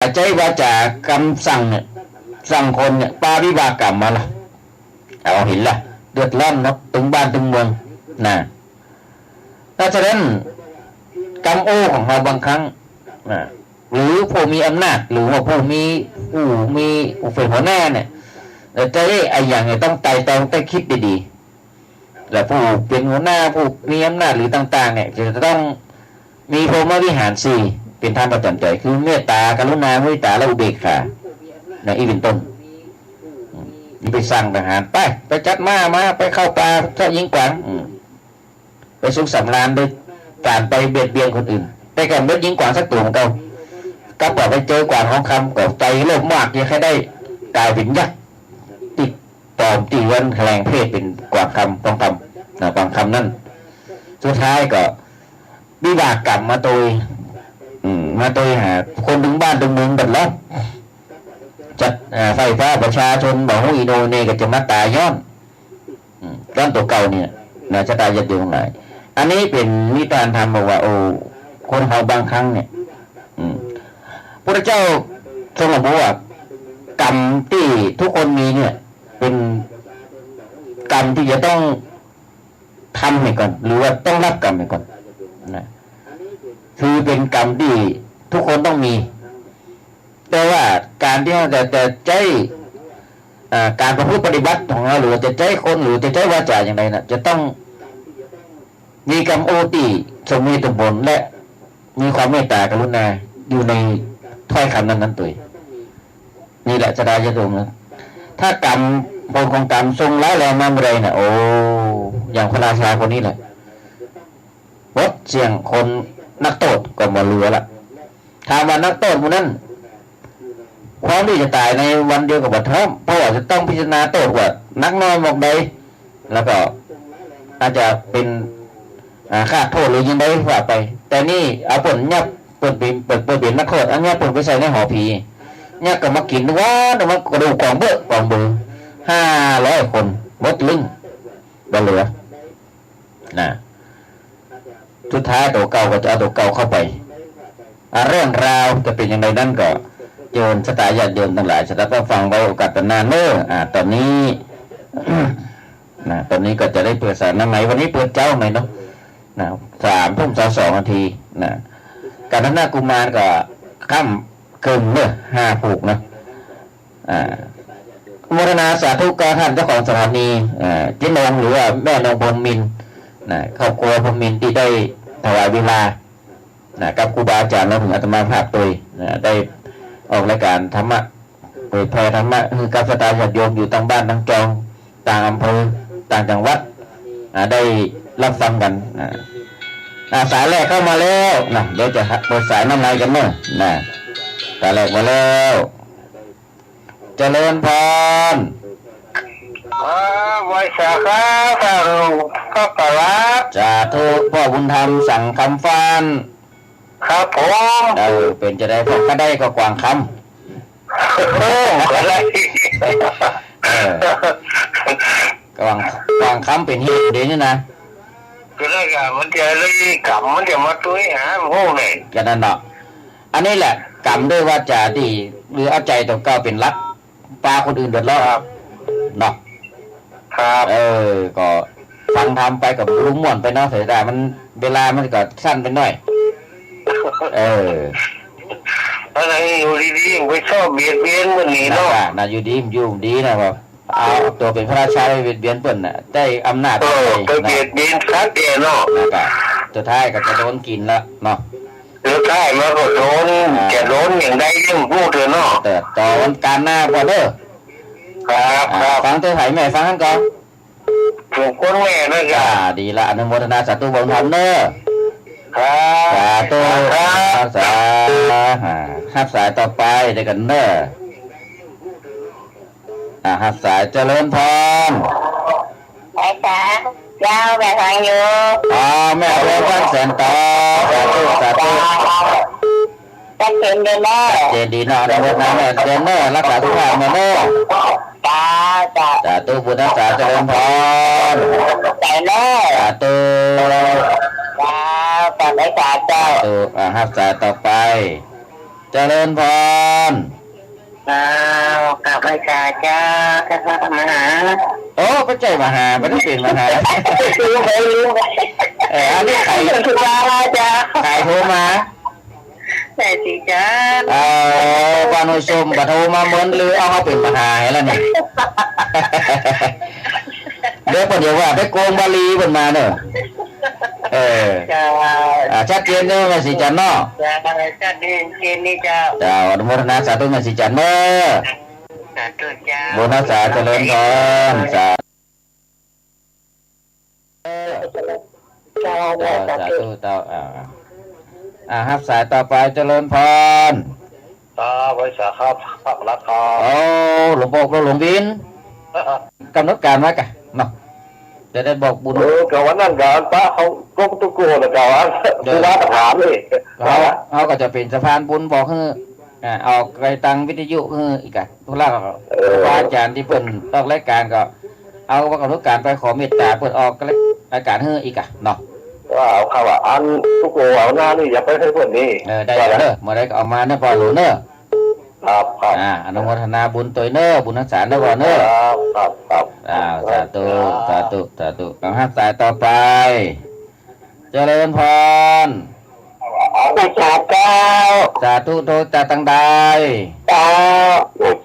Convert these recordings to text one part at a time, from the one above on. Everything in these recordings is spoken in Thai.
ใจว่าจากคำสั่งเนี่ยสั่งคนเนี่ยปาวิบากกรรมมาละเอาเห็นละเดือดร้อนเนาะถึงบ้านถึงเมืองนะดังนั้นกรรมโอของเราบางครั้งนะหรือผู้มีอำนาจหรือว่าผู้มีผู้เป็นหัวหน้าเนี่ยจะได้ไอ้อย่างเนี่ยต้องไต่ตองต้องคิดดีๆและผู้เป็นหัวหน้าผู้มีอำนาจหรือต่างๆเนี่ยจะต้องมีพรหมวิหารสี่เป็นธรรมประจำใจคือเมตตากรุณามุทิตาและอุเบกขาในอีเป็นต้นนี่ไปสั่งทหารไปจัดมาไปเข้าป่าถ้ายิงกวางไปสุขสำราญโดยการไปเบียดเบียนคนอื่นแต่การเบ็ดยิงกวางสักตัวของเขาก็บอกไปเจอกวางของคำก็ใจโลภมากยังแค่ได้กลายเป็นยักษ์ติดปลอมตีวันแรงเพศเป็นกวางคำต้องคำกวางคำนั่นสุดท้ายก็วิบากกรรมมาโดยหาคนถึงบ้านถึงเมืองบัดแล้วจัดไฟฟ้าประชาชนบอกว่าอีโนเนก็จะมาตายย้อนก้อนตัวเก่าเนี่ยนะจะตายจะอยู่ตรงไหนอันนี้เป็นนิทานธรรมบอกว่าโอ้คนเราบางครั้งเนี่ยพระเจ้าทรงบอกว่ากรรมที่ทุกคนมีเนี่ยเป็นกรรมที่จะต้องทำให้ก่อนหรือว่าต้องรับกรรมให้ก่อนนะคือเป็นกรรมที่ทุกคนต้องมีแต่ว่าการที่เราจะใจการประพฤติปฏิบัติของเราหรือจะใจคนหรือจะใจวาจาอย่างไรนะจะต้องมีกรรมโอติทรงมีตบนและมีความเมตตากรุณาอยู่ในถ้อยคำนั้นตัวนี่แหละจะได้จะตรงนะถ้ากรรมผลของกรรมทรงร้ายแรงมาเมื่อไรนะโอ้อย่างพระราชาคนนี้แหละวัดเสียงคนนักโทษก็มาเรือละถามว่านักโทษคนนั้นความที่จะตายในวันเดียวกับบัตรท้อมเพราะว่าจะต้องพิจารณาโทษว่านักน้อยมากใดแล้วก็อาจจะเป็นค่าโทษหรือยังไงว่าไปแต่นี่เอาผลเนี่ยเปิดเป็นนักโทษอันนี้ผลไปใส่ในห่อผีเนี่ยก็มากินว่าแต่ว่ากระดูกกองเบื้อกองเบือ500 คนหมดลึงบ่เหลือนะสุดท้ายตัวเก่าก็จะเอาตัวเก่าเข้าไปเรื่องราวจะเป็นอย่างไรนั่นก็โยนสไตล์ญาติโยมทั้งหลายจะต้องฟังไว้โอกาสนานเนอะตอนนี้ตอนนี้ก็จะได้เปิดสารน้ำไหนวันนี้เปิดเจ้าไหมเนาะ3:22 นาทีนะการทัศนากุมารก็ค่ำเกินเนอะ5 ผูกนะโมทนาสาธุกับท่านเจ้าของสถานีจินงหรือว่าแม่นงพลมินครอบครัวพลมินที่ได้ถวายเวลากับครูบาอาจารย์และถึงอาตมาภาพโดยได้ออกรายการธรรมะเผยแผ่ธรรมะคือกับสตาญาติโยมอยู่ต่างบ้านต่างจองต่างอำเภอต่างจังหวัดได้รับฟังกันสายแรกเข้ามาแล้วนะเดี๋ยวจะเปิดสายน้ำลายกันเนอะสายแรกมาแล้วเจริญพรไว้สาขาสารุก็กราบสาธุพ่อบุญธรรมสั่งคำฟันครับผมเป็นจะได้พวกก็ได้ก็กวางคำอะไรกวางคำเป็นเหตุเดี๋ยวนี้นะก็ได้กันมันจะเลยกรรมมันจะมาตุ้ยหาโง่เลยกันนั่นเนาะอันนี้แหละกรรมด้วยว่าจะดีหรือเอาใจตัวเก่าเป็นรักปลาคนอื่นเดือดร้อนเนาะครับก็ฟังทำไปกับรุ่มม่วนไปเนาะเสียดายมันเวลามันก็สั้นไปหน่อยอะไรอยู่ดีๆไม่ชอบเบียดเบียนมันนี่เนาะน่ะอยู่ดีนะครับเอาตัวเป็นพระราชาไปเบียดเบียนเปิ้นน่ะได้อำนาจไปเบียดเบียนคัดเดียเนาะสุดท้ายก็จะโดนกินละเนาะสุดท้ายมันก็โดนจะโดนอย่างใดเรื่องพูดเถอะเนาะแต่ตอนการหน้าพอเด้อครับฟังเธอไผ่แม่ฟังกันก่อนถูกคนแม่นะจ๊ะดีละอนุโมทนาสาธุบุญธรรมเนอะสาธุฮับสายต่อไปเดี๋ยวกันเนอะฮับสายเจริญพรไอ้จ๋าเจ้าแม่ฟังอยู่แม่เรียกว่าแสนต่อสาธุจัดเจนเดินเนอเจนดีเนาะในวันนั้นแม่เดินเนอรักษาสุขภาพเนอสาธุพุทธศาสนาเจริญพรใจเนอสาธุต่อไปสาธุฮับสายต่อไป เจริญพร กลับมาจากเจ้าจะมาหา โอ้พระเจ้ามหาไม่ได้เป็นมหา ลืมไป อันนี้ใคร คือว่าเจ้า ใครโทรมา แต่สิจ้า ปานุชมบัโทรมาเหมือนหรือเอาเขาเป็นมหาแล้วเนี่ย เดี๋ยวเดี๋ยวว่าไปโกงบาลีบนมาเนอะเจ้าชัดเจนเนอะแม่สิจันเนาะ จะเดินเจนนี่เจ้า เจ้าอนุโมทนาสาธุแม่สิจันเนอะ สาธุเจ้า โมนาสาเจริญพรสา เจ้า สาธุเจ้าฮับสายต่อไปเจริญพร บริษัทครับราคา โอ้หลวงพ่อหลวงบินกำหนดการไว้กันเนาะจะได้บอกบุญ กับวันนั้นกับป้าเขาก็ตุกโกนกับว่าคือว่าถามเลย เขาก็จะเป็นสะพานบุญบอกให้ออกไปตังวิทยุให้อีกอะทุกล่าอาจารย์ที่เพิ่นออกรายการก็เอาว่ากำหนดการไปขอเมตตาเพิ่นออกรายการให้อีกอะเนาะ ว่าเอาข่าวว่าอันตุกโกเอาหน้านี่อย่าไปให้เพื่อนนี่ ได้เนอะเมื่อไรก็เอามาเนอะพอหลวงเนอะ ครับครับ อนุโมทนาบุญตัวเนอะบุญทักษาเนอะพอเนอะ ครับครับ สาธุสาธุสาธุกำหับสายต่อไปเจริญพร มาจากเจ้า สาธุโทตาตังใด เจ้า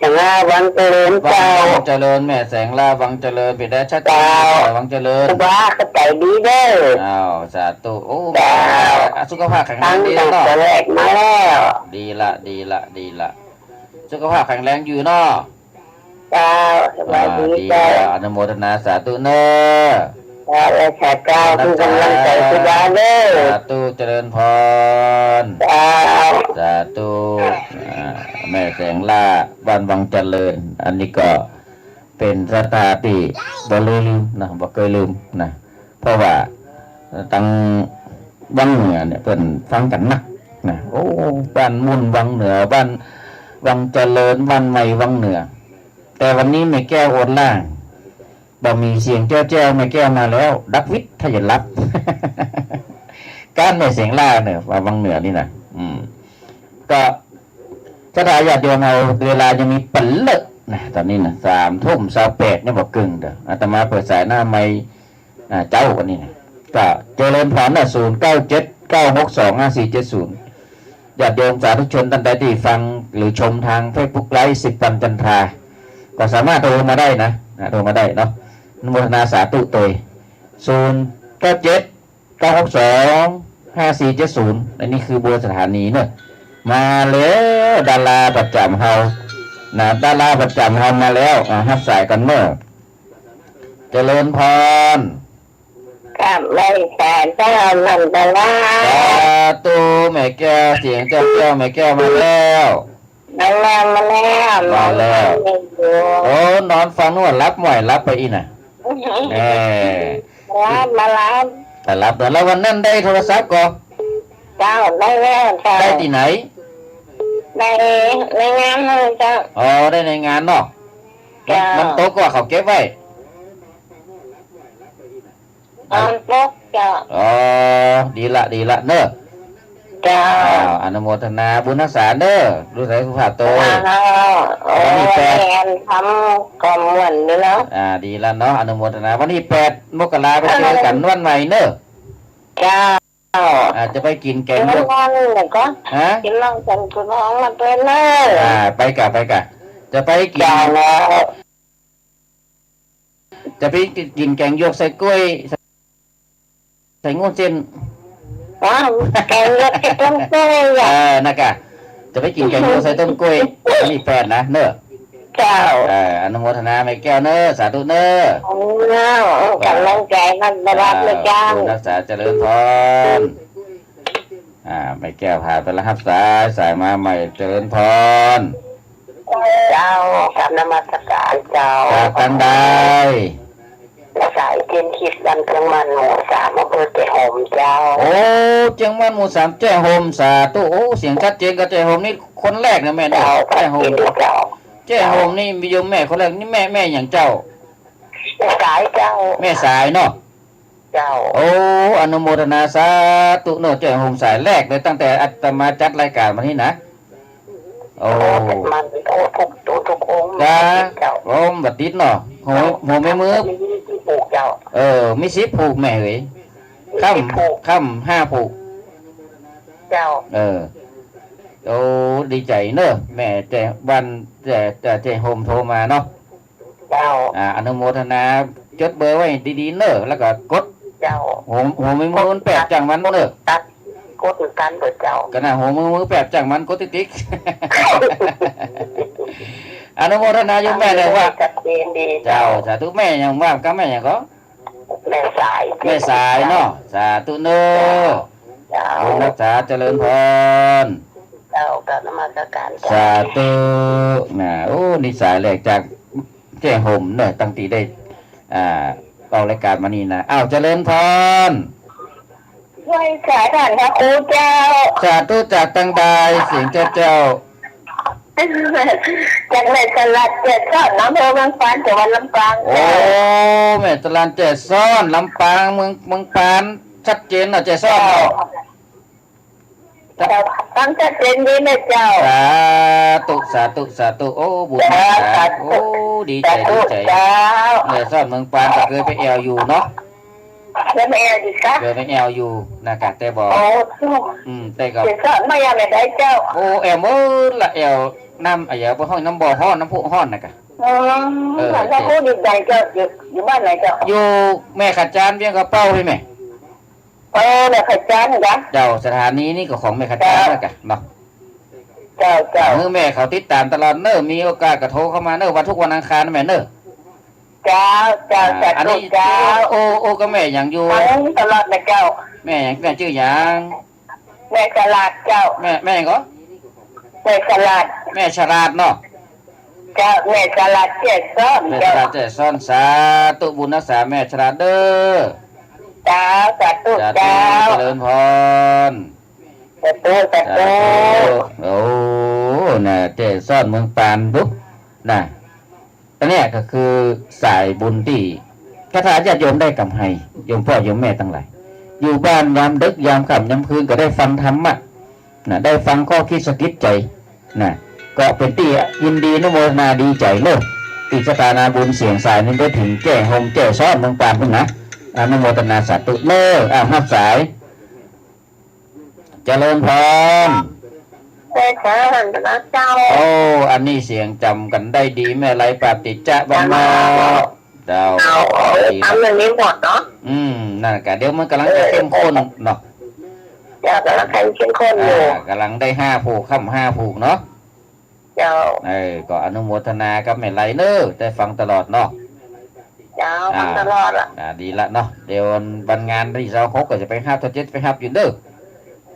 จะงาวันเจริญ วั เจ้าง เจริญแม่แสงลาวังเจริญปิดได้ชัดเจนวังเจริญ ว่าก็ใจดีเด้อ อ้าวสาธุโอ้สุขภาพแข็งแร ตั้ ง ง ดี แต่ เนาะ แรกมาแล้ว ดีละดีละดีละสุขภาพแข็งแรงอยู่เนาะ เจ้าสบายดี ดี เจ้า อนุโมทนาสาธุเนอะ และชาเจ้าทุกกำลังใจสุดาเด้อ สาธุเจริญพร เจ้า สาธุแม่แสงล่าบ้านวังเจริญ อันนี้ก็เป็นสถานที่บ่ลืมนะบ่เคยลืมนะเพราะว่าตั้งวังเหนือเนี่ยเพิ่นฟังกันนักนะโอ้บ้านมุ่นวังเหนือบ้านวังเจริญบ้านใหม่วังเหนือ แต่วันนี้แม่แก้วโอนล่างบ่มีเสียงแจ้วๆแม่แก้วมาแล้ว ดักวิทย์ถ้าอย่ารับ การแม่เสียงล่าเนี่ยวังเหนือนี่นะก็ถ้าได้ญาติโยมเอาเวลาจะมีปันเลิกนะตอนนี้นะ3:28เนี่ยบอกกึ่งเด้ออาตมาเปิดสายหน้าไม้เจ้าวันนี้นะก็เจริญพรนะ0979625470ญาติโยมสาธุชนท่านใดที่ฟังหรือชมทางเฟซบุ๊กไลฟ์10 วันจันทราก็สามารถโทรมาได้นะโทรมาได้เนาะอนุโมทนาสาธุตัว0979625470อันนี้คือเบอร์สถานีเนอะมาแล้วดาราประจำเฮานะดาราประจำเฮามาแล้วฮับสายกันเนอะเจริญพร กับไม่แสนเจ้านันตลา สาธุแม่แก้วเสียงเจ้าแก้วแม่แก้วมาแล้ว มาแล้ว โอ้นอนฟังนวดรับหม่อยรับไปอีน่ะรับมารับ แต่รับแล้ววันนั้นได้โทรศัพท์ก็ เจ้าได้แล้วเจ้า ได้ที่ไหน ในงานเลยเจ้า อ๋อได้ในงานเนาะมันโต๊ะก็เขาเก็บไว้ ตอนปกเจ้า อ๋อดีละเนอะ เจ้า อนุโมทนาบุญรักษาเนอะรู้สึกสุขภาพโต โอ้ยทำกลมเหมือนด้วยแล้ว ดีละเนาะอนุโมทนาวันที่8 มกราไปเจอกันวันใหม่เนอะ เจ้า จะไปกินแก กิ ง น ยก น้องเนี่ยก็กินน้องจันทร์น้องมาเป็นเลย ไปกะจะไปกิน เจ้าแล้ว จะไปกินแกงยกใส่กล้วยใส่งูเส้น ว้าวแกงเล็กต้มกล้วยอ่ะ นะกะจะไปกินแกงยกใส่ต้มกล้วยวันที่8นะเนอะ เจ้า อนุโมทนาแม่แก้วเนอะสาธุเนอะ โอ้กำลังใจมันรับเลยเจ้า รักษาเจริญพรแม่แก้วพาไปแล้วครับสายมาใหม่เจริญพร เจ้ากับนมัสการเจ้า จากกันได้ สายเทียนคิดกันเครื่องมันหมู3อำเภอเจ้าหอมเจ้า โอ้เจียงมันหมู่3แจ้โฮมสาธุโอ้เสียงชัดเจนกับแจ้โฮมนี่คนแรกนะแม่เนี่ย เจ้า แจ้โฮม เจ้า แจ้โฮมนี่มีโยมแม่คนแรกนี่แม่อย่างเจ้า สายเจ้า แม่สายเนาะ เจ้า โอ้อนุโมทนาสาธุเนอะแจ้โฮมสายแรกเลยตั้งแต่อาตมาจัดรายการมานี่นะ โอ้ มันโอ้ทุกองค์ จ้า เจ้า โอ้บัดติดเนาะหัวไม่มือ มีที่ปลูกเจ้า มี10ผูกแม่เอ้ยค่ำ5ผูก เจ้า โอ้ดีใจเนอะแม่แต่วันแต่โฮมโทรมาเนาะ เจ้า อนุโมทนาจดเบอร์ไว้ดีๆเนอะแล้วก็กด เจ้า หัวไม่มือมันแปดจังมันเนอะ ตัดกดกันเปิดเจ้า ก็น่ะหัวมือแปดจังมันกดติ๊ก อนุโมทนาโยมแม่เลยว่า จัดเจนดี เจ้าสาธุแม่ยังว่ากับแม่ยังก็ แม่สาย แม่สายเนาะสาธุเนอะ เจ้า บุญรักษาเจริญพร เจ้ากับนมัสการ สาธุโอ้นิสัยแรกจากแจ้ห่มเนอะตั้งตีได้เอารายการมานี่นะอ้าวเจริญพร ช่วยสายฐานพระครูเจ้า สาธุจากตังใดเสียงเจ้าจากแม่สลัดเจ็ดชอบน้ำเภอเมืองปานจังหวัดลำปาง โอ้แม่ตะลานเจซ้อนลำปางเมืองปานชัดเจนเนาะเจซ้อนเนาะ เจ้าตั้งชัดเจนดีนะเจ้า สาธุโอ้บุญสาธุโอ้ดีใจ เจ้า แม่ซ้อนเมืองปานก็เคยไปแอลอยู่เนาะ แล้วแม่ดีคะ เคยไปแอลอยู่นะครับแต่บอก โอ้ แต่ก็ เจ็ดชอบไม่ยังไม่ได้เจ้า โอ้แอลมือละแอลน้ำอะไรบ่ห้องน้ำบ่อห้อนน้ำพุห้อนนะกะ ถ้าพูดดีใจเจ้าอยู่บ้านไหนเจ้า อยู่แม่ขัดจานเพียงกระเป้าพี่แม่ แม่ขจันจ้ะ เจ้าสถานีนี่ก็ของแม่ขัดจานนะกะเนาะ เจ้า เมื่อแม่เขาติดตามตลอดเนอะมีโอกาสก็โทรเข้ามาเนอะวันทุกวันอังคารนะแม่เนอะ เจ้าจัด อัน ลู นี้ กเจ้า โอ้ก็แม่อย่างอยู่ ทั้งตลอดนะเจ้า แม่อย่างแม่ชื่ออย่าง แม่สลัดเจ้า แม่อย่างก็ แม่สลัด แม่ฉลาดเนาะ เจ้าแม่สลัดเจ็ดซ้อน แม่ฉ เจ้า ลาดใจซ่อนสาตุบุญรักษาแม่ฉลาดเด้อ เจ้าจัดลูก จะ เจ้า เจริญพร จัดลูก โอ้น่ะเจซ่อนเมืองปานปุ๊บน่ะอันเนี้ยก็คือสายบุญที่คาถาญาติโยมได้กำให้โยมพ่อโยมแม่ทั้งหลายอยู่บ้านยามดึกยามค่ำยามคืนก็ได้ฟังธรรมะน่ะได้ฟังข้อคิดสะกิดใจน่ะก็เป็นที่ยินดีนุโมทนาดีใจเลยติสตานาบุญเสียงสายนั้นได้ถึงแก่หงแก่ซ้อนเมืองปานพุ่นนะอนุโมทนาสาธุเลิกห้าสายเจริญพร แม่สลัดนะเจ้า โอ้อันนี้เสียงจำกันได้ดีแม่ไรปฏิจจะบังมาเจ้าดีค ทำ รับ เรื่องนี้หมดเนาะ นั่นกะเดี๋ยวมันกำลังจะเข้มข้นเนาะ เจ้ากำลังแข่งเข้มข้นอยู่ กำลังได้5 ผูกค่ำ5 ผูกเนาะ เจ้า ก็อนุโมทนากับแม่ไรเนอได้ฟังตลอดเนาะ เจ้าทำตลอดอ่ะ ดีละเนาะเดี๋ยววันงานที่เราคบก็จะไปห้าตัวเจ็ดไปห้าอยู่เด้อ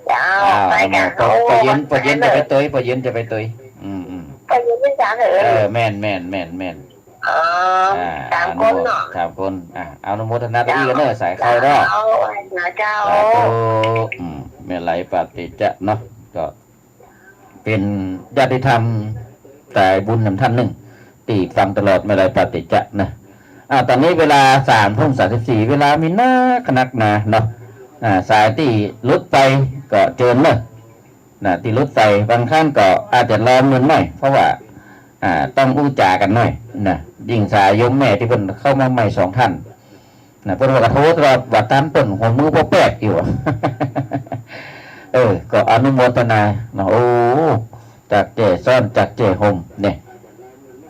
เจ้าไปกัน ปเย็นจะไปเตยปเย็นจะไปเตยไปยืนที่ศาลเลย แม่น อ๋อสามคนเนาะ 3 คนอนุโมทนาตรงนี้กันเนอะสายเข้าเนาะ เอานะเจ้า สาธุแม่ไหลปฏิจจะเนาะก็เป็นญาติธรรมแต่บุญนำท่านหนึ่งตีฟังตลอดแม่ไหลปฏิจจะนะตอนนี้เวลา3:34เวลามีนักขนักนะเนาะสายที่ลุดไปก็เจิญเลยที่ลุดไปบางครั้งก็อาจจะรอเงินหน่อยเพราะว่าต้องอู้จากันหน่อยนะยิ่งสายโยมแม่ที่เพิ่นเข้ามาใหม่2 ท่านเพิ่นว่ากระโทษว่าวัดตามเพิ่นหัวมือบ่แปกอยู่ ก็อนุโมทนานะโอ้จากเจซ่อนจากเจห่มเนี่ย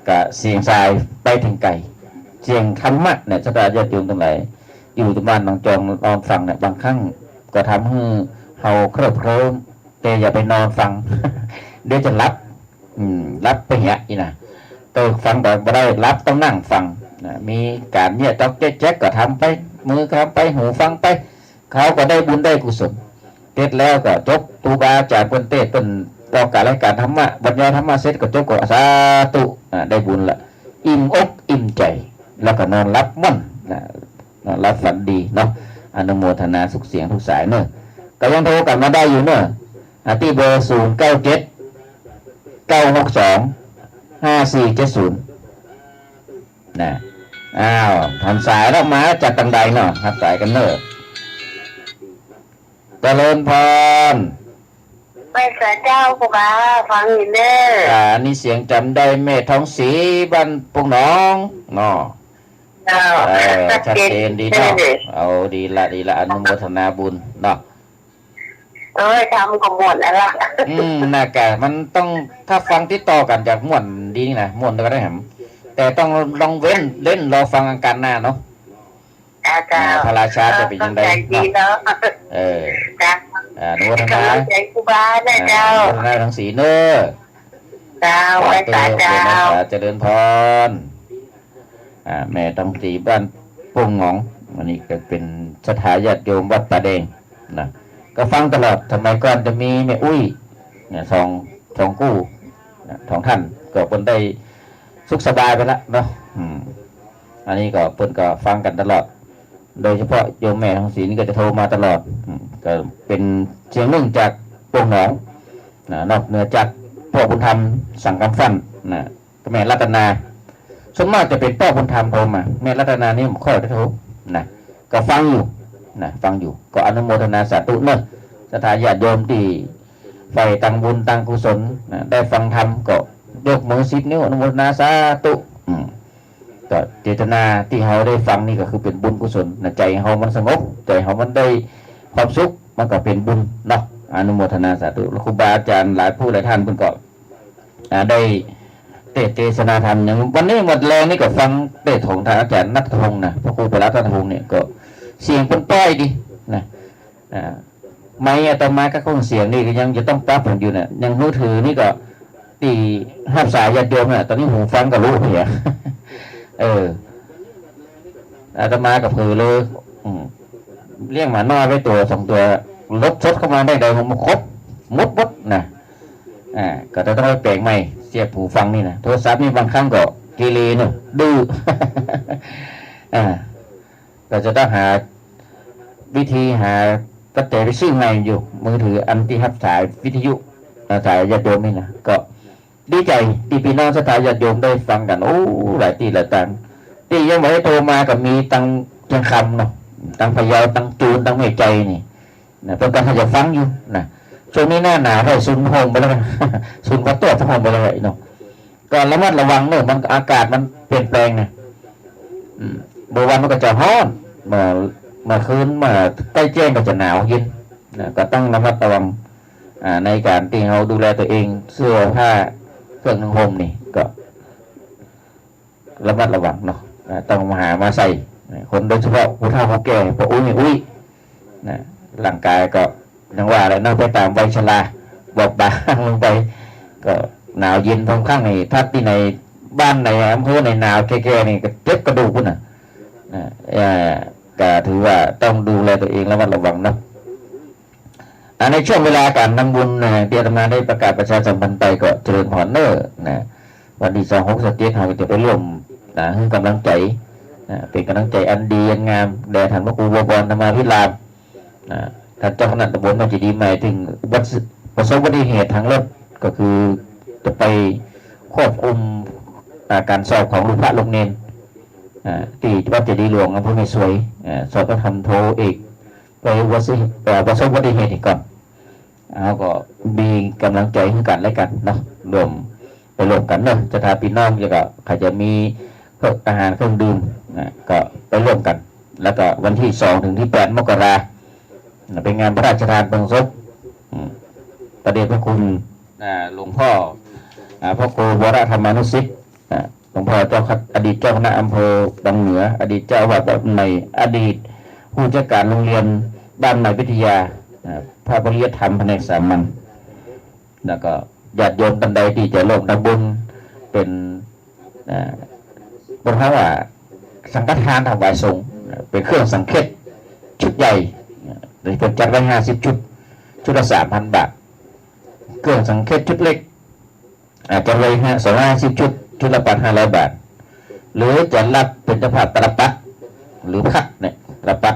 ก็เสียงสายไปถึงไกลเสียงธรรมะเนี่ยสตาญาติโยมทั้งหลายอยู่ที่บ้านน้องจองนอนฟังเนี่ยบางครั้งก็ทำให้เฮาเคลิ้มเคลิ้มแต่อย่าไปนอนฟัง เดี๋ยวจะรับไปเหี้ยอีนะตัวฟังแบบบ่ได้รับต้องนั่งฟังมีการเนี่ยต้องแจ๊กก็ทำไปมือทำไปหูฟังไปเขาก็ได้บุญได้กุศลเสร็จแล้วก็จบตูบาจากคนเต้ต้นต่อการรายการธรรมะบรรยายธรรมะเสร็จก็จบก็สาธุได้บุญละอิ่มอกอิ่มใจแล้วก็นอนรับมั่นนอนรับฝันดีเนาะอนุโมทนาสุขเสียงทุกสายเนอะก็ยังโทรกลับมาได้อยู่เนอะที่เบอร์097-962-5470ทำสายแล้วมาจากตังใดเนาะครับสายกันเนอะเจริญพร ไป ไม่สาเจ้ากูบาฟังอยู่เด้อนี่เสียงจำได้แม่ท้องสีบ้านปงหนองเนาะชัดเจนดีเนาะเอาดีละอนุโมทนาบุญเนาะทำก็หมดแล้วล่ะน่ากะมันต้องถ้าฟังที่ต่อกันจากม่วนดีนี่นะม่วนก็ได้หำแต่ต้องลองเว้นเล่นรอฟังอาการหน้าเนาะพระราชาจะเป็นยังไงเนาะอนุโมทนาใจกูบาได้เจ้าอนุโมทนาทั้งสีเนอเจ้าไว้ตาเจ้าเจริญพรแม่ต้องสีบ้านปงหงองอันนี้ก็เป็นสถาญาติโยมวัดป่าแดงนะก็ฟังตลอดทำไมก่อนจะมีแม่อุ้ยเนี่ยสองกู้สองท่านก็เพิ่นได้สุขสบายไปแล้วเนาะอันนี้ก็เพิ่นก็ฟังกันตลอดโดยเฉพาะโยมแม่ของศรีนี่ก็จะโทรมาตลอดก็เป็นเสียงหนึ่งจากปงหนองนอกเหนือจากพ่อบุญธรรมสั่งกำฟันนะก็แม่รัตนาส่วนมากจะเป็นพ่อบุญธรรมโทรมาแม่รัตนานี่ค่อยได้โทรนะก็ฟังอยู่ฟังอยู่ก็อนุโมทนาสาธุเนอะสถาญาติโยมที่ไฟตั้งบุญตั้งกุศลได้ฟังธรรมก็ยกมือ10 นิ้วอนุโมทนาสาธุก็เจตนาที่เราได้ฟังนี่ก็คือเป็นบุญกุศลใจเรามันสงบใจเรามันได้ความสุขมันก็เป็นบุญเนาะอนุโมทนาสาธุครูบาอาจารย์หลายผู้หลายท่านเพิ่นก็ได้เทศนาธรรมอย่างวันนี้หมดแรงนี่ก็ฟังเทศของทางอาจารย์นัทพงศ์นะพระครูปรัตนพงศ์เนี่ยก็เสียงเป็นป้อยดีนะไม่ต่อมาก็คงเสียงนี่ก็ยังจะต้องปรับผมอยู่เนี่ยยังมือถือนี่ก็ตีห้ามสายญาติโยมเนี่ยตอนนี้หูฟังก็รู้เพียอาตมากับเผลอเลยเลี้ยงหมาน้อยไว้ตัว2 ตัวลดชดเข้ามาได้เลยมันครบมุดนะก็จะต้องไปแปลงใหม่เสียบหูฟังนี่นะโทรศัพท์นี่บางครั้งก็เกเรเนอะดื้อก็จะต้องหาวิธีหาก็แต่ไปซื้อใหม่อยู่มือถืออันที่รับสายวิทยุสายญาติโยมนี่นะก็ดีใจที่พี่น้องสถาญาติโยมได้ฟังกันโอ้หลายตีหลายตังที่ยังไม่ได้โทรมากับมีตังจังคำเนาะตังพยาวตังจูนตังเมใจนี่นะเพื่อนกันเขาจะฟังอยู่นะช่วงนี้หน้าหนาวได้ซุนโฮมไปแล้วซุนก็ตัวทั้งหมดไปเลยเนาะก็ระมัดระวังเนอะมันอากาศมันเปลี่ยนแปลงนะบางวันมันก็จะร้อนมาคืนมาใกล้แจ้งก็จะหนาวเย็นนะก็ต้องระมัดระวังในการที่เราดูแลตัวเองเสื้อผ้าเครื่องนุ่งห่มนี่ก็ระมัดระวังเนาะต้องมาใส่คนโดยเฉพาะผู้เฒ่าผู้แก่พวกอุ้ยนะร่างกายก็ยังว่าอะไรนั่งไปตามวัยชราบอบบางลงไปก็หนาวเย็นทางข้างในถ้าที่ในบ้านในอำเภอในหนาวแก่ๆนี่ก็เจ็บกระดูกน่ะก็ถือว่าต้องดูแลตัวเองระมัดระวังนะในช่วงเวลาการนำบุญเดียรมาได้ประกาศประชาสัมพันธ์ไปก็เจริญพรเนอร์วันที่26 17เราจะไปร่วมให้กำลังใจเป็นกำลังใจอันดีอันงามแด่ท่านพระครูบวรธรรมาภิรามท่านเจ้าคณะตำบลบางจีดีใหม่ถึงประสบอุบัติเหตุทางรถก็คือจะไปควบคุมการสอบของลูกพระลงเนนที่วัดเจดีย์หลวงอำเภอแม่สวยสอบพระธรรมโทเอกไปประสบอุบัติเหตุอีกก่อนเราก็มีกำลังใจให้กันและกันเนาะรวมกันเนาะจะทาปีน้องแล้วก็ใครจะมีพวกอาหารเครื่องดื่มก็ไปร่วมกันแล้วก็วันที่2 ถึงที่ 8 มกราเป็นงานพระราชทานเพลิงศพประเดชพระคุณหลวงพ่อพระครูวรธรรมานุสิทธิ์หลวงพ่อเจ้าอดีตเจ้าคณะอำเภอดังเหนืออดีตเจ้าอาวาสวัดในอดีตผู้จัดการโรงเรียนบ้านใหม่วิทยาพระปริยธรรมแผนกสามัญแล้วก็ญาติโยมท่านใดที่จะร่วมทำบุญเป็นบนพระว่าสังฆทานถวายสงฆ์เป็นเครื่องสังเกตชุดใหญ่โดยเป็นจัดไว้50 ชุดชุดละ 3,000 บาทเครื่องสังเกตชุดเล็กจัดไว้250 ชุดชุดละ 1,500 บาทหรือจะรับเป็นเจ้าภาพตะปัดหรือพักเนี่ยตะปัด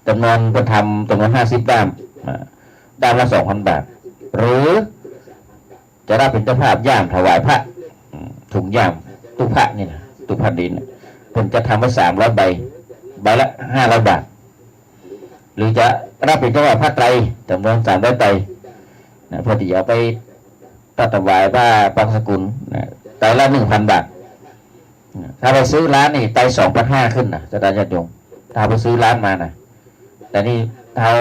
จำนวนคนทำจำนวน50 ด้ามละ 2,000 บาทหรือจะรับเป็นเจ้าภาพย่ามถวายพระถุงย่ามตู้พระนี่นะตู้พระดินผมจะทำไว้300 ใบละ 500 บาทหรือจะรับเป็นเจ้าภาพพระไตรจำนวน300 ใบ นะเพื่อที่จะเอาไปตัดถวายพระบางสกุลนะไตรละ 1,000 บาทถ้าไปซื้อร้านนี่ไตร 2,500 ขึ้นนะจะได้ญาติโยมถ้าไปซื้อร้านมานะแต่นี่เอา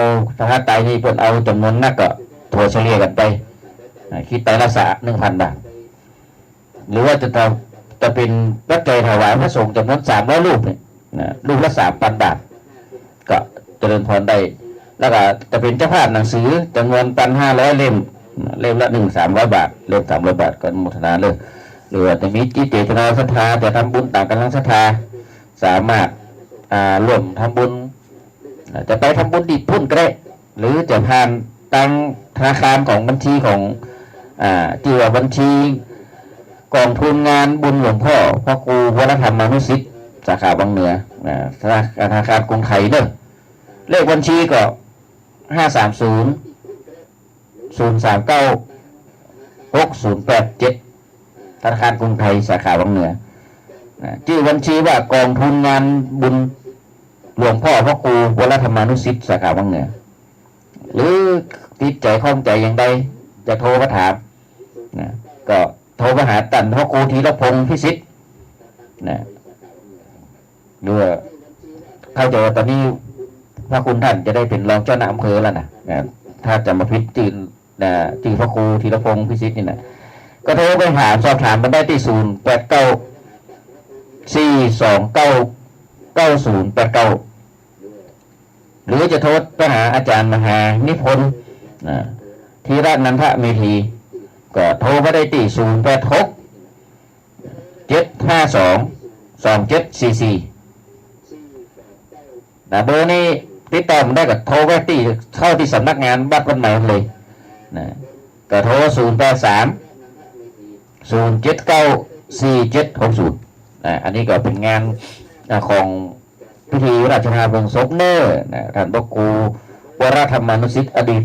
ถ้าไตรนี่เพิ่นเอาจำนวนนักก็ถั่วเฉลี่ยกันไปคิดไตรละ1,000 บาทหรือว่าจะเป็นปัจจัยถวายพระสงฆ์จำนวน300 รูปเนี่ยนะรูปละ 3,000 บาทก็เจริญพรได้แล้วก็จะเป็นเจ้าภาพหนังสือจำนวน 1,500 เล่มเล่มละ300 บาทเล่ม300 บาทก็อนุโมทนาเลยหรือว่าจะมีจิตเจตนาศรัทธาจะทำบุญต่างกันทั้งศรัทธาสามารถร่วมทำบุญจะไปทำบุญดิบพุ่นก็ได้หรือจะผ่านตังธนาคารของบัญชีของที่ว่าบัญชีกองทุนงานบุญหลวงพ่อพระครูวรธรรมานุสิทธิ์สาขาบางเหนือธนาคารกรุงไทยเด้อเลขบัญชีก็530-039-6087ธนาคารกรุงไทยสาขาบางเหนือชื่อบัญชีว่ากองทุนงานบุญหลวงพ่อพระครูวรธรรมานุสิทธิ์สาขาบางเหนือหรือติดใจข้องใจอย่างใดจะโทรมาถามนะก็โทรมาหาท่านพระครูธีรพงศ์พิสิทธิ์นะดูเข้าใจว่าตอนนี้พระคุณท่านจะได้เป็นรองเจ้าหน้าอำเภอแล้วนะถ้าจะมาพิจารณาชื่อพระครูธีรพงศ์พิสิทธิ์นี่นะก็โทรไปถามสอบถามมาได้ที่089-429-9089หรือจะโทรไปหาอาจารย์มหานิพนธ์ธีรนันทเมธีก็โทรมาได้ที่086-752-2744เบอร์นี้ติดต่อได้ก็โทรไปที่เข้าที่สำนักงานบ้านคนใหม่เลยนะก็โทร083-079-4760อันนี้ก็เป็นงานของพิธีราชทานเพลิงศพเนอร์ท่านพระครูวรธรรมานุสิทธิ์อดีต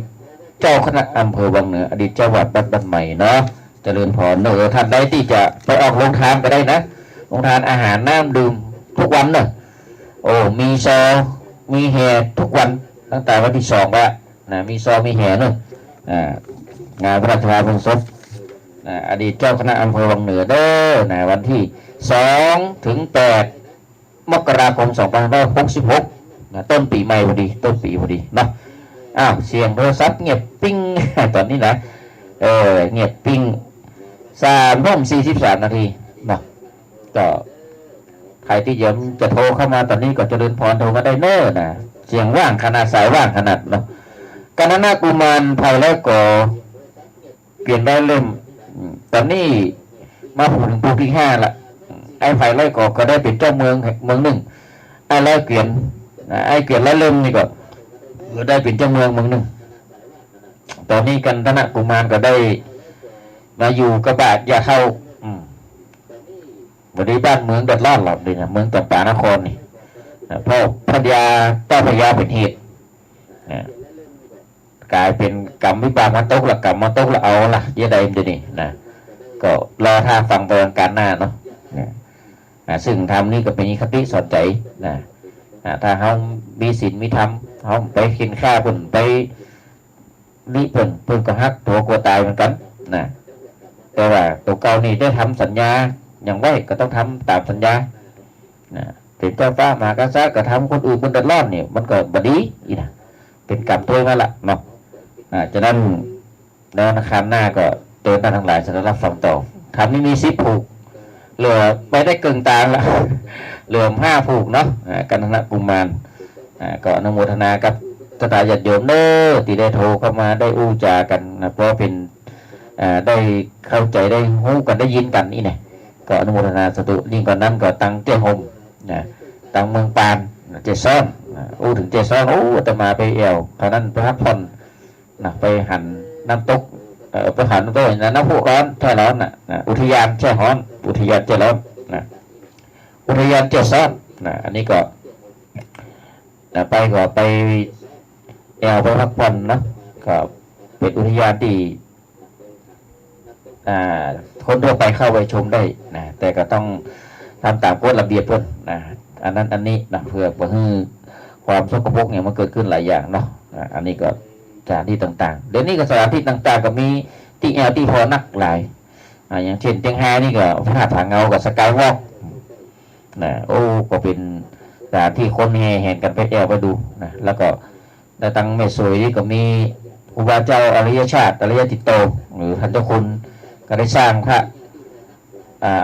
เจ้าคณะอำเภอบางเหนืออดีตเจ้าวัดบ้านใหม่เนาะเจริญพรเนอะท่านใดที่จะไปออกโรงทานก็ได้นะโรงทานอาหารน้ำดื่มทุกวันเนอะโอ้มีซอมีแห่ทุกวันตั้งแต่วันที่2แล้วนะมีซอมีแห่เนอะงานพระราชทานเพลิงศพอดีตเจ้าคณะอำเภอบางเหนือเด้อวันที่2 ถึง 8 มกราคม 2566ต้นปีใหม่พอดีต้นปีพอดีเนาะเสียงโทรศัพท์เงียบปิ้งตอนนี้นะเงียบปิ้ง3:43 นาทีเนาะก็ใครที่จะโทรเข้ามาตอนนี้ก็เจริญพรโทรมาได้เน้อนะเสียงว่างขนาดสายว่างขนาดเนาะกันนากุมารภัยแล้วก็เปลี่ยนได้เล่มตอนนี้มาถึงปูที่5ละไอ้ภัยแล้วก็ได้เป็นเจ้าเมืองหนึ่งไอ้แล้วเปลี่ยนแล้วเล่มนี่ก็ได้เป็นเจ้าเมืองหนึ่งตอนนี้กันธนกุมารก็ได้มาอยู่กระบาดยาเข้าวันนี้บ้านเมืองเดือดร้อนหรอกเลยนะเมืองจำปานครนี่เพราะพญาเจ้าพญาเป็นเหตุกลายเป็นกรรมวิบากมันตกละกรรมมันตกละเอาละเยอะใดมันจะนี่นะก็รอท่าฟังไปการหน้าเนาะซึ่งทำนี่ก็เป็นคติสอนใจนะถ้าเขามีศีลมีธรรมเขาไปกินข้าวปุ่นไปนี่เพิ่นก็ฮักตัวกลัวตายเหมือนกันนะแต่ว่าตัวเก่านี่ได้ทำสัญญาอย่างไว้ก็ต้องทำตามสัญญาถึงเจ้าฟ้ามหากษัตริย์ก็ทำคนอื่นคนเดือดร้อนเนี่ยมันก็บดีอีนะเป็นกรรมตัวมาละเนาะฉะนั้นแล้วธนาคารหน้าก็เตือนท่านทั้งหลายจะรับฟังต่อทำนี่มี10 ผูกเหลือไปได้เกินตางละเหลือ5 ผูกเนาะกันธนกุมารก็อนุโมทนากับสถาญาติโยมเด้อที่ได้โทรเข้ามาได้อู้จากันนะเพราะเป็นได้เข้าใจได้ฮู้กันได้ยินกันนี่เนี่ยก็อนุโมทนาสาธุยิ่งกว่านั้นก็ตังเจ้าโฮมตังเมืองปานเจซ้อนอู้ถึงเจซ้อนจะมาไปเอวเท่านั้นไปพักผ่อนไปหันน้ำตกไปหันน้ำตกน้ำพุร้อนแช่ร้อนอุทยานแช่ร้อนอุทยานแช่ร้อนอุทยานเจซ้อนอันนี้ก็ไปแอวไปพักผ่อนนะก็เป็นอุทยานที่คนทั่วไปเข้าไปชมได้นะแต่ก็ต้องทำตามกฎระเบียบเพิ่นอันนั้นอันนี้นะเพื่อให้ความสกปรกเนี่ยมันเกิดขึ้นหลายอย่างเนาะอันนี้ก็ สถานที่ต่างๆเดี๋ยวนี้ก็สถานที่ต่างๆก็มีที่แอลที่พอนักหลายอย่างเช่นเตียงไฮนี่ก็พระธาตุผาเงากับสกายวอล์กนะโอ้ก็เป็นสถานที่คนแห่แห่กันไปแอลไปดูนะแล้วก็ในตังแม่สวยนี่ก็มีครูบาเจ้าอริยชาติอริยติโตหรือท่านเจ้าคุณก็ได้สร้างพระ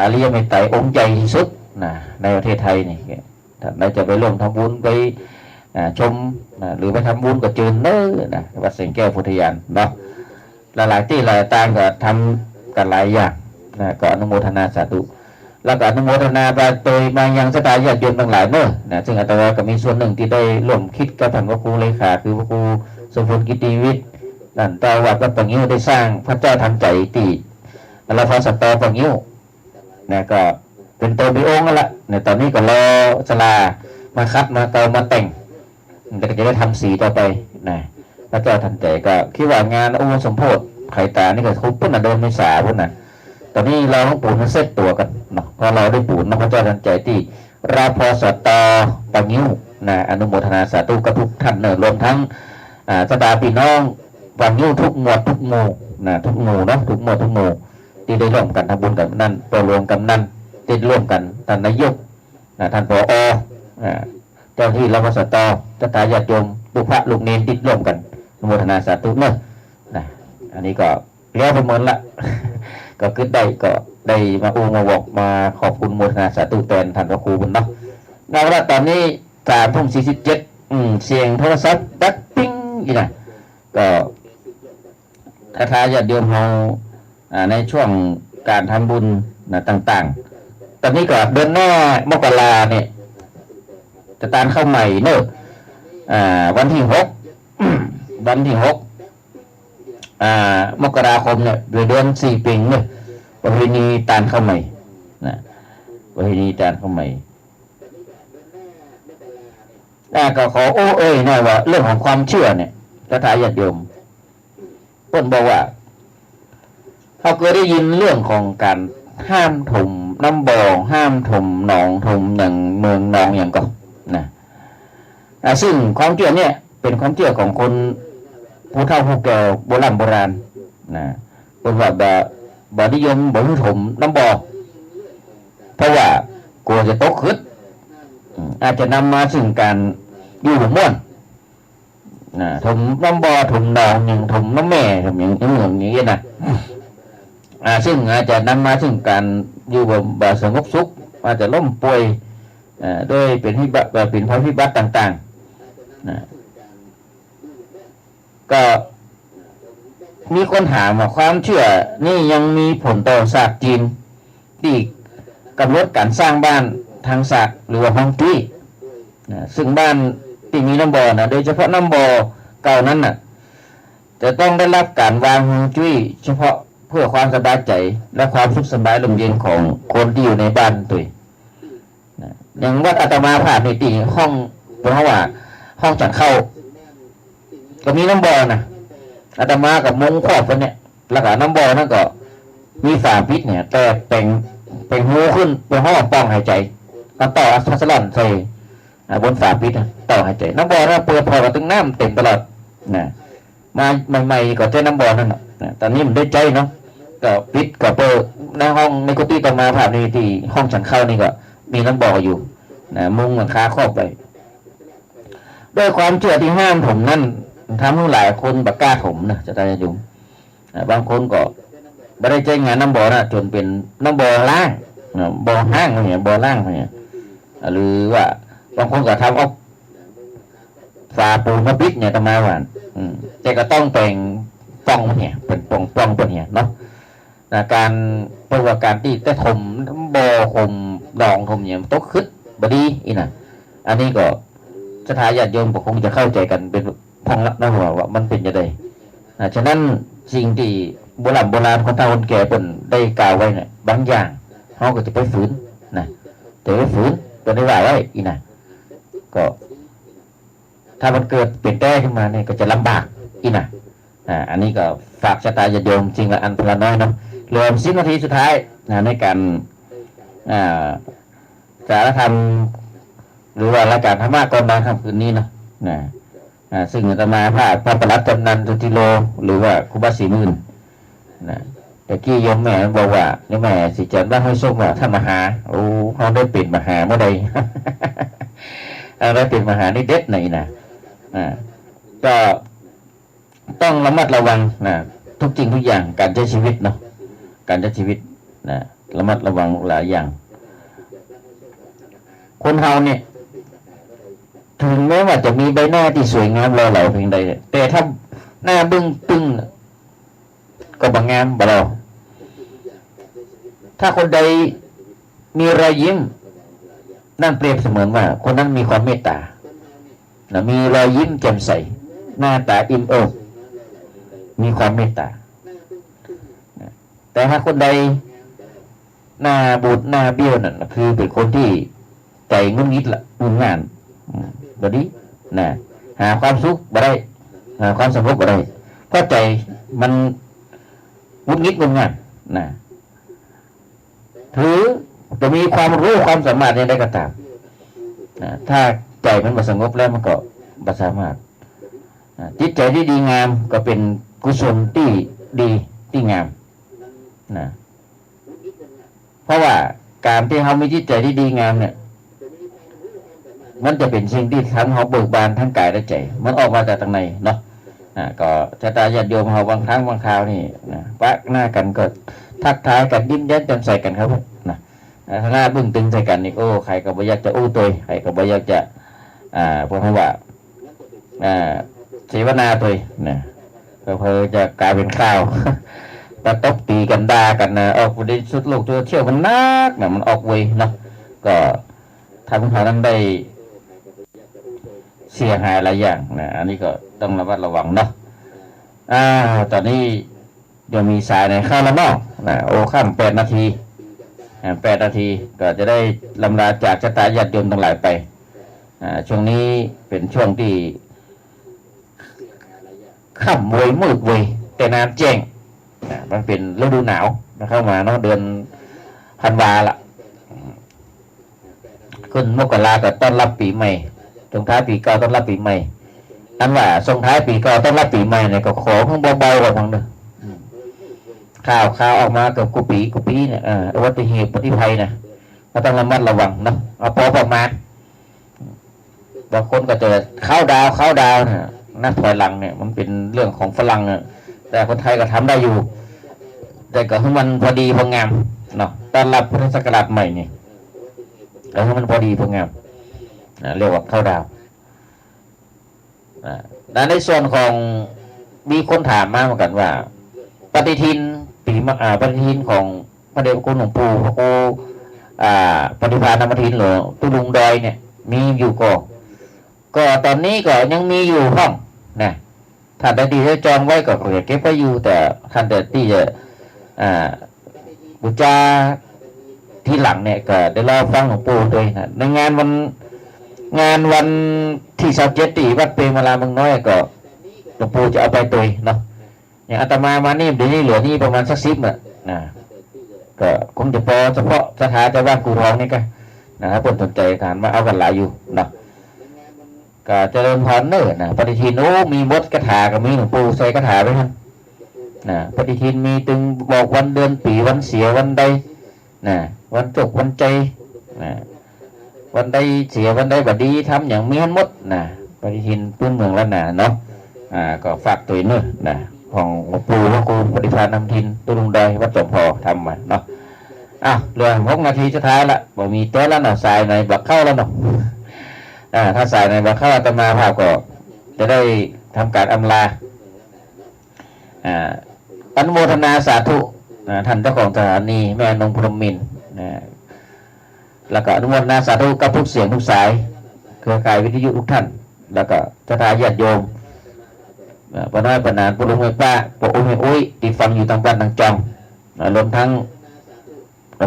อริยเมตไตรองค์ใหญ่ที่สุดนะในประเทศไทยนี่ท่านเราจะไปร่วมทำบุญไปชมหรือไปทำบุญกับเจิญเน้อนะวัดเสียงแก้วพุทธยานเนาะหลายที่หลายต่างก็ทำกันหลายอย่างนะก็อนุโมทนาสาธุแล้วก็อนุโมทนาไปโดยมายังสถานญาติโยมทั้งหลายเน้อนะซึ่งอาตมาก็มีส่วนหนึ่งที่ได้ร่วมคิดกับท่านพระครูเลขาคือพระครูสมพลกิติวิทย์นั่นเจ้าวัดวัดปังยิ้วได้สร้างพระเจ้าทันใจตีแล้วพอสัตตปังยิ้วนะก็เป็นตัวมีองค์นั่นแหละในตอนนี้ก็รอศาลามาคัดมาเตามาแต่งแต่ก็จะได้ทำสีต่อไปนะพระเจ้าทันใจก็คิดว่างานองค์สมโพธิไข่ตานี่ก็คุบพุ่นเดินไม่สาพุ่นนะตอนนี้เราต้องปูนมาเซตตัวกันเนาะพอเราได้ปูนนะพระเจ้าทันใจที่ราพอสัตตปังยิ้วนะอนุโมทนาสาธุกับทุกท่านเนอะรวมทั้งสดาพี่น้องปังยิ้วทุกหมวดทุกหมู่นะทุกหมู่เนาะทุกหมวดทุกหมู่ที่ได้ร่วมกันทำบุญกันนั่นตัวรวมกันนั่นที่ร่วมกันท่านนายกท่านผอ.เจ้าที่รับสัตตสถาญาติโยมลูกพระลูกเนรติดร่วมกันอนุโมทนาสาธุเนอะนะอันนี้ก็แล้วประเมินละ ก็คิดได้ก็ได้มามาบอกมาขอบคุณโมทนาสาธุแทนท่านพระครูบุญเนาะแล้วตอนนี้3:47เสียงโทรศัพท์ดักปิ้งอีกนะก็ทายาติโยมเราในช่วงการทำบุญนะต่างๆตอนนี้ก็เดือนหน้ามกราเนี่ยจะตานเข้าใหม่เนอะวันที่6 วันที่6มกราคมเนี่ยเดือน4ปีเนี่ยประเพณีตานเข้าใหม่นะประเพณีตานเข้าใหม่ก็ขอเอ้ยนะว่าเรื่องของความเชื่อเนี่ยพระทายาทโยมเพิ่นบอกว่าเขาเคยได้ยินเรื่องของการห้ามถมน้ำบ่อห้ามถมหนองถมอย่างเมืองนองอย่างก็นะซึ่งความเชื่อเนี่ยเป็นความเชื่อของคนผู้เฒ่าผู้แก่โบราณนะเป็นว่าบ่นิยมบ่ถมน้ำบ่อเพราะว่ากลัวจะตกขึ้นอาจจะนำมาซึ่งการอยู่ม่วนถมน้ำบ่อถมหนองอย่างถมน้ำแม่ถมอย่างนี้นะซึ่งอาจจะนำมาซึ่งการอยู่แบบสงบสุขอาจจะล้มป่วยโดยเป็นที่เป็นภัยพิบัติต่างๆก็มีคนถามว่าความเชื่อนี่ยังมีผลต่อศาสตร์จีนที่กำหนดการสร้างบ้านทางศาสตร์หรือว่าฮวงจุ้ยซึ่งบ้านที่มีน้ำบ่อนะโดยเฉพาะน้ำบ่อเก่านั้นน่ะจะต้องได้รับการวางฮวงจุ้ยเฉพาะเพื่อความสบายใจและความสุขสบายลมเย็นของคนที่อยู่ในบ้านตัวอย่างวัดอาตมาผ่านในตีห้องเพราะว่าห้องจัดเข้าก็มีน้ำบ่อนะอาตมากับมุ้งครอบกันเนี่ยแล้วก็น้ำบ่อนั่นก็มีฝาปิดเนี่ยแต่เป็นหูขึ้นเป็นห้องป้องหายใจก็ต่อพัสลอนใส่บนฝาปิดต่อหายใจน้ำบ่อนั่นเปิดพอกับตึงน้ำเต็มตลอดนะมาใหม่ๆก็เจอน้ำบ่อนั่นนะตอนนี้มันได้ใจเนาะก็ปิดก็เปิดในห้องในกุฏิต่อมาผ่านในที่ห้องฉันเข้านี่ก็มีน้ำบ่ออยู่นะมุงหลังคาครอบไปด้วยความเชื่อที่ห้ามถมนั่นทำให้หลายคนบักกล้าถมนะจะได้ยุ่งบางคนก็ไม่ได้ใจงานน้ำบ่อนะจนเป็นน้ำบ่อล่างบ่อห้างเนี่ยบ่อล่างเนี่ยหรือว่าบางคนก็ทำเอาฝาปูนมาปิดเนี่ยต่อมาหวานแต่ก็ต้องแต่งป้องเนี่ยเป็นป้องตัวเนี่ยเนาะการเป็นว่าการที่ได้ถมบ่อถมดองถมเนี่ยตกขึ้นบดีอีน่ะอันนี้ก็สถาญาติโยมก็คงจะเข้าใจกันเป็นพังลับนะว่ามันเป็นยังไงฉะนั้นสิ่งที่โบราณคนเฒ่าคนแก่เป็นได้กล่าวไว้เนี่ยบางอย่างเขาก็จะไปฝืนนะแต่ไปฝืนตัวได้ว่าไว้อีน่ะก็ถ้ามันเกิดเปลี่ยนแปลงขึ้นมาเนี่ยก็จะลำบากอีน่ะอันนี้ก็ฝากสถาญาติโยมจริงละอันพลน้อยเนาะรวม10 นาทีสุดท้ายในการสารธรรมหรือว่ารายการธรรมะก่อนนอนค่ำคืนนี้เนาะ ซึ่งอาตมาภาพพระประหลัดกำนันสุธิโลหรือว่าครูบาศรีมื่นนะแต่กี้โยมแม่บอกว่านี่แม่สิจันว่าให้ส่งว่าถ้ามหาโอ้เขาได้เป็นมหาเมื่อใด ได้เป็นมหานี่เด็ดไหนนะก็ต้องระมัดระวังนะทุกจริงทุกอย่างการใช้ชีวิตเนาะการใช้ชีวิตนะระมัดระวังหลายอย่างคนเฮาเนี่ยถึงแม้ว่าจะมีใบหน้าที่สวยงามหล่อเหลาเพียงใดแต่ถ้าหน้าบึ้งตึงก็บางงามบ่เราถ้าคนใดมีรอยยิ้มนั่นเปรียบเสมือนว่าคนนั้นมีความเมตตานะมีรอยยิ้มแจ่มใสหน้าตาอิ่มเอิบมีความเมตตาแต่ถ้าคนใดหน้าบูดหน้าเบี้ยวนั่นคือเป็นคนที่ใจงุนงิดละงุนงานแบบนี้นะหาความสุขบ่ได้หาความสงบบ่ได้เพราะใจมันงุนงิดงุนงานนะถือจะมีความรู้ความสามารถในใดก็ตามนะถ้าใจมันบ่สงบแล้วมันก็บ่สามารถจิตใจที่ดีงามก็เป็นกุศลที่ดีที่งามนะเพราะว่าการที่เขามีจิตใจที่ดีงามเนี่ยมันจะเป็นสิ่งที่ทำเขาเบิกบานทั้งกายและใจมันออกมาจากตรงไหนเนาะก็ชะตาญาติโยมเขาบางครั้งบางคราวนี่นะปะหน้ากันก็ทักทายกันยิ้มแย้มแจ่มใสกันครับนะถ้าหน้าบึ้งตึงใส่กันนี่โอ้ใครก็บ่อยากจะอู้ตัวใครก็บ่อยากจะพวกเขาว่าเสวนาตัวนะก็เพื่อจะกลายเป็นข้าวตะตบตีกันด่ากันนะออกประเด็นสุดโลกเที่ยวมันนักนะมันออกเวยเนาะก็ทำให้เขานั้นได้เสียหายหลายอย่างนะอันนี้ก็ต้องระมัดระวังเนาะตอนนี้ยังมีสายในข้าวละนอกนะโอ้ข้าม8 นาที8 นาทีก็จะได้ลำลาจากชะตาญาติโยมทั้งหลายไปช่วงนี้เป็นช่วงที่ค่ำเวยมืดเวยแต่น้ำแจ้งมันเป็นฤดูหนาวเข้ามาเนาะเดือนธันวาละขึ้นมกราก็ต้อนรับปีใหม่ส่งท้ายปีเก่าต้อนรับปีใหม่อันว่าส่งท้ายปีเก่าต้อนรับปีใหม่เนี่ยก็ขอเพิ่งเบาๆกว่าพังเด้อข่าวออกมากับกุปีเนี่ยอุบัติเหตุอุบัติภัยนะก็ต้องระมัดระวังเนาะเอาพอประมาณบางคนก็จะเข้าดาวนะนักถอยหลังเนี่ยมันเป็นเรื่องของฝรั่งเนี่ยแต่คนไทยก็ทำได้อยู่แต่ก็ให้มันพอดีพองามเนาะต้อนรับพุทธศักราชใหม่นี่ก็ให้มันพอดีพองามเรียกว่าเข้าดาวและในส่วนของมีคนถามมาเหมือนกันว่าปฏิทินปฏิทินของพระเดชพระคุณหลวงปู่พระครูปฏิภาณธรรมทินหลวงตุลุงดอยเนี่ยมีอยู่ก็ตอนนี้ก็ยังมีอยู่ห้องนะท่านใดที่ได้จองไว้ก็เก็บไว้อยู่แต่ท่านใดที่จะบูชาที่หลังเนี่ยก็ได้รอฟังหลวงปู่ด้วยนะในงานวันที่27ที่วัดเปรมาลาเมืองน้อยก็หลวงปู่จะเอาไปตัวเนาะอย่างอาตมามานี่เดี๋ยวนี้เหลือนี่ประมาณสัก10นะก็คงจะพอเฉพาะสถานเจ้าบ้านกูทองนี่ก็นะครับคนสนใจฐานมาเอากันหลายอยู่นะก็เจริญพรเนอนะปฏิทินโอ้มีมดกระถาก็มีหลวงปู่ใส่กระถาไว้ท่านปฏิทินมีตึงบอกวันเดือนปีวันเสียวันใดวันจบวันใจวันใดเสียวันใดบัดดีทำอย่างมีทั้งหมดปฏิทินพื้นเมืองละเนาะก็ฝากตัวเนอของหลวงปู่พระครูปฏิภาณธรรมทินตุลุงดอยวัดจอมพอทำมาเนาะเหลือ6 นาทีสุดท้ายละบอกมีเต้แล้วเนาะสายในบักเข้าแล้วเนาะถ้าสายในบักเข้าอาตมาภาพก็จะได้ทำการอำลาอนุโมทนาสาธุท่านเจ้าของสถานีแม่นงพรหมมินทร์แล้วก็อนุโมทนาสาธุกับทุกเสียงทุกสายเครือข่ายวิทยุทุกท่านแล้วก็ชะตาญาติโยมปน้อยปนานปุรุงเมป้าปอุ้ยอุ้ยที่ฟังอยู่ทางบ้านทางจอมรวมทั้ง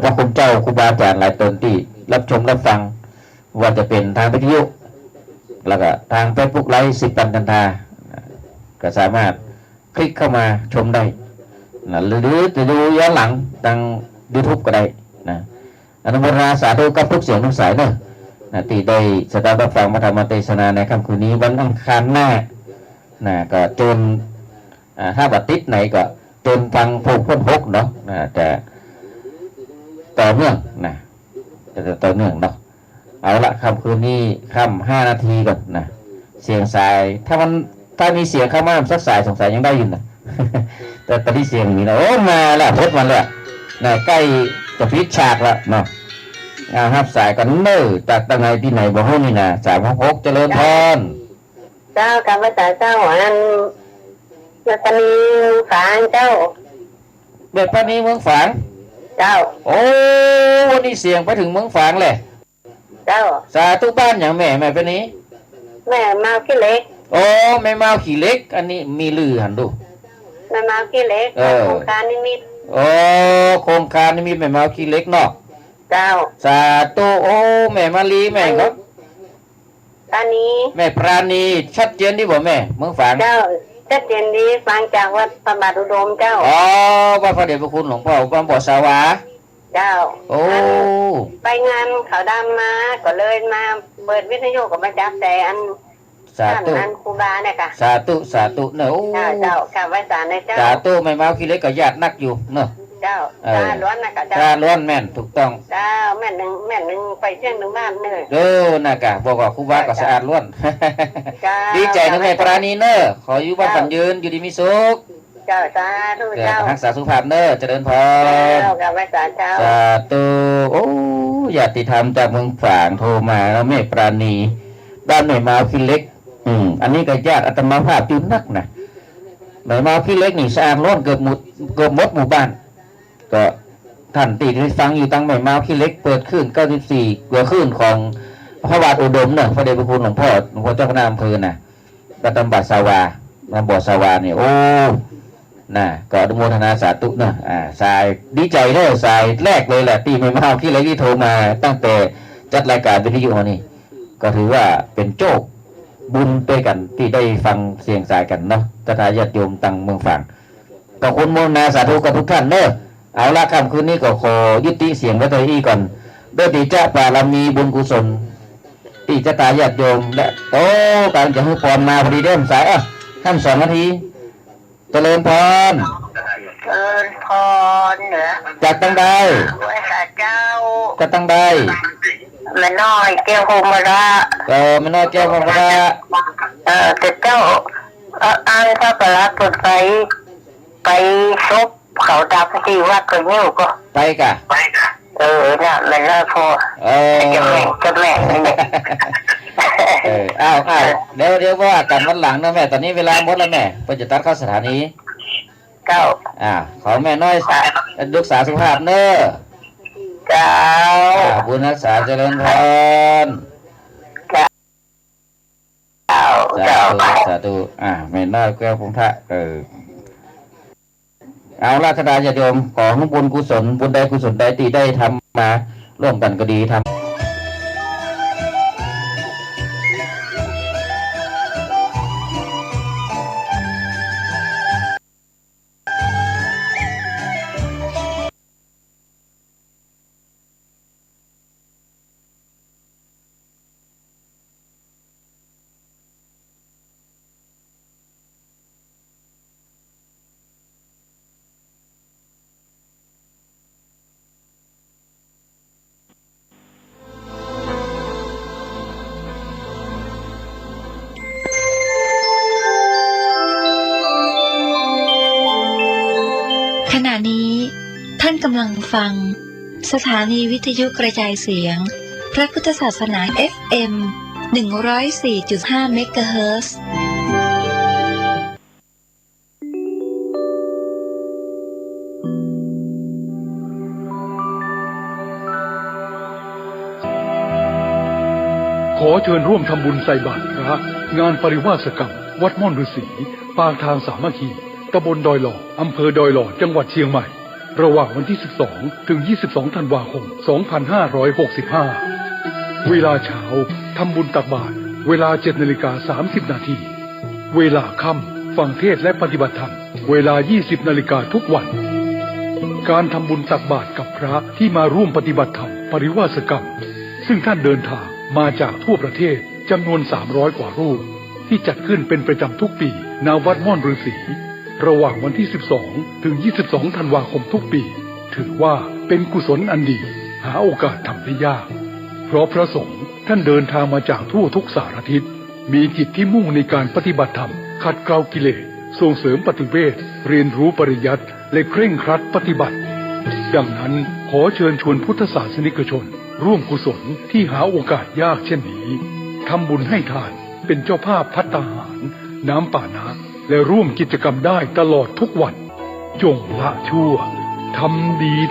พระคุณเจ้าครูบาอาจารย์หลายตนที่รับชมรับฟังว่าจะเป็นทางวิทยุแล้วก็ทางเฟซบุ๊กไลฟ์10 ปันกันทาก็สามารถคลิกเข้ามาชมได้หรือจะดูย้อนหลังทาง YouTube ก็ได้อนุโมทนาสาธุกับทุกเสียงทุกสายที่ได้สดับรับฟังมาธรรมเทศนาในค่ำคืนนี้วันอังคารหน้า นะก็จนถ้าบัดติดไหนก็จนฟังผูกพ้นหกเนาะนะแต่ต่อเนื่องนะจะต่อเนื่องเนาะเอาละคำคืนนี้ค่ำ5 นาทีก่อนนะเสียงสายถ้ามีเสียงเข้ามาสักสายสงสัยยังได้ยินนะ แต่ตอนที่เสียงมีนะโอ้มาแล้วพดมันแล้วนะใกล้จะพิชฉากแล้วเนาะครับสายกันเน้อจากตะไงที่ไหนบ่ฮู้นี่นะ366เจริญพรเจ้ากับภาษาเจ้าอันจะตนีฝางเจ้าเบ็ดพระนี้เมืองฝางเจ้าโอ้วันนี้เสียงไปถึงเมืองฝางเลยเจ้าสาธุบ้านอย่างแม่เป็นนี้แม่มาขี้เล็กโอ้แม่มาขี้เล็กอันนี้มีลือหันดูแม่มาขี้เล็กโครงการนิมิตโอ้โครงการนิมิตแม่มาขี้เล็กเนาะเจ้าสาธุโอ้แม่มาลีแม่ครับตอนนี้แม่ปราณีชัดเจนดีบ่แม่เมืองฝางเจ้าชัดเจนดีฟังจากวัดพระบาทอุดมเจ้าอ๋อวัดพระเดชพระคุณหลวงพ่อวัดบ่อสาวาเจ้าโอ้ไปงานเขาดำมาก็เลยมาเปิดวิทยุกับมาจับแต่อันสาธุอันครูบาเนี่ยค่ะสาธุเนอะโอ้เจ้าข้าไว้สารในเจ้าสาธุแม่มาขี้เล็กก็ญาตินักอยู่เนอะเจ้าล้วนนะกะเจ้าล้วนแม่นถูกต้องเจ้าแม่นหนึ่งไปเชียงหนึ่งบ้านเนอะนะกะบอกว่าครูบาก็สะอาดล้วนดีใจนะแม่ปราณีเนอะขออยู่บ้านฝันยืนอยู่ดีมีสุขเจ้าสาธุเจ้ารักษาสุขภาพเนอะเจริญพรเจ้ากับไว้สารเจ้าสาธุโอ้ญาติธรรมจากเมืองฝางโทรมาแล้วแม่ปราณีบ้านหน่วยมาขี้เล็กอันนี้ก็ญาติอาตมาภาพจุนนักนะหน่วยมาขี้เล็กนี่สะอาดล้วนเกือบหมดหมู่บ้านก็ท่านตีที่ฟังอยู่ตั้งใหม่มาขี้เล็กเปิดขึ้น94กว่าขึ้นของพระบาทอุดมเนอะพระเดชพระคุณหลวงพ่อเจ้าคณะอำเภอน่ะประตำบัดสาวามาบ่อสาวาเนี่ยโอ้น่ะก็อนุโมทนาสาธุเนอะสายดีใจเนอะสายแรกเลยแหละตีไม่มาขี้เล็กที่โทรมาตั้งแต่จัดรายการวิทยุนี่ก็ถือว่าเป็นโชคบุญด้วยกันที่ได้ฟังเสียงสายกันเนาะกระทาญาติโยมตั้งเมืองฝางขอบคุณโมนาสาธุกับทุกท่านเนอะเอาละค่ำคืนนี้ก็ขอยุติเสียงไว้ตรงนี้ก่อนด้วยติจะบารมีบุญกุศลติจะตาญาติโยมและโตการจะให้พรมาพอดีเดิมสายท่าน2 นาทีเจริญพรเหนือจากตั้งได้เจ้าจากตั้งได้ไม่น้อยแก้วโฮมระไม่น้อยแก้วโฮมระแต่เจ้าอ้างพระประหลัดไปซบเขาดำที่วัดก็ยิ้วก็ไปกะน่ะมันน่าพอจะแม่อ้าวเดี๋ยวว่ากันวันหลังนะแม่ตอนนี้เวลาหมดแล้วแม่เพิ่นจะตัดเข้าสถานีเจ้าขอแม่น้อยรักษาสุขภาพเนอะเจ้าบุญรักษาเจริญพรสาธุแม่น้อยแก้วพงษ์พระเอาราชดาญาติโยมขอบุญกุศลบุญใดกุศลใดที่ได้ทำมาร่วมกันก็ดีทำขณะนี้ท่านกำลังฟังสถานีวิทยุกระจายเสียงพระพุทธศาสนา FM 104.5 เมกะเฮิรตซ์ขอเชิญร่วมทำบุญใส่บาตรพระงานปริวาสกรรมวัดม่อนฤาษีปางทางสามัคคีตำบลดอยหล่ออำเภอดอยหล่อจังหวัดเชียงใหม่ระหว่างวันที่12ถึง22ธันวาคม2565เวลาเช้าทำบุญตักบาตรเวลา 7:30 นาทีเวลาค่ำฟังเทศและปฏิบัติธรรมเวลา 20 นาฬิกาทุกวันการทำบุญตักบาตรกับพระที่มาร่วมปฏิบัติธรรมปริวาสกรรมซึ่งท่านเดินทางมาจากทั่วประเทศจำนวน300 กว่ารูป ที่จัดขึ้นเป็นประจำทุกปีณวัดม่อนฤาษีระหว่างวันที่ 12 ถึง 22 ธันวาคมทุกปีถือว่าเป็นกุศลอันดีหาโอกาสทำได้ยากเพราะพระสงฆ์ท่านเดินทางมาจากทั่วทุกสารทิศมีจิตที่มุ่งในการปฏิบัติธรรมขัดเกลากิเลสส่งเสริมปฏิเวทเรียนรู้ปริยัติและเคร่งครัดปฏิบัติดังนั้นขอเชิญชวนพุทธศาสนิกชนร่วมกุศลที่หาโอกาสยากเช่นนี้ทำบุญให้ทานเป็นเจ้าภาพภัตตาหารน้ำป่านะและร่วมกิจกรรมได้ตลอดทุกวันจงละชั่วทำดี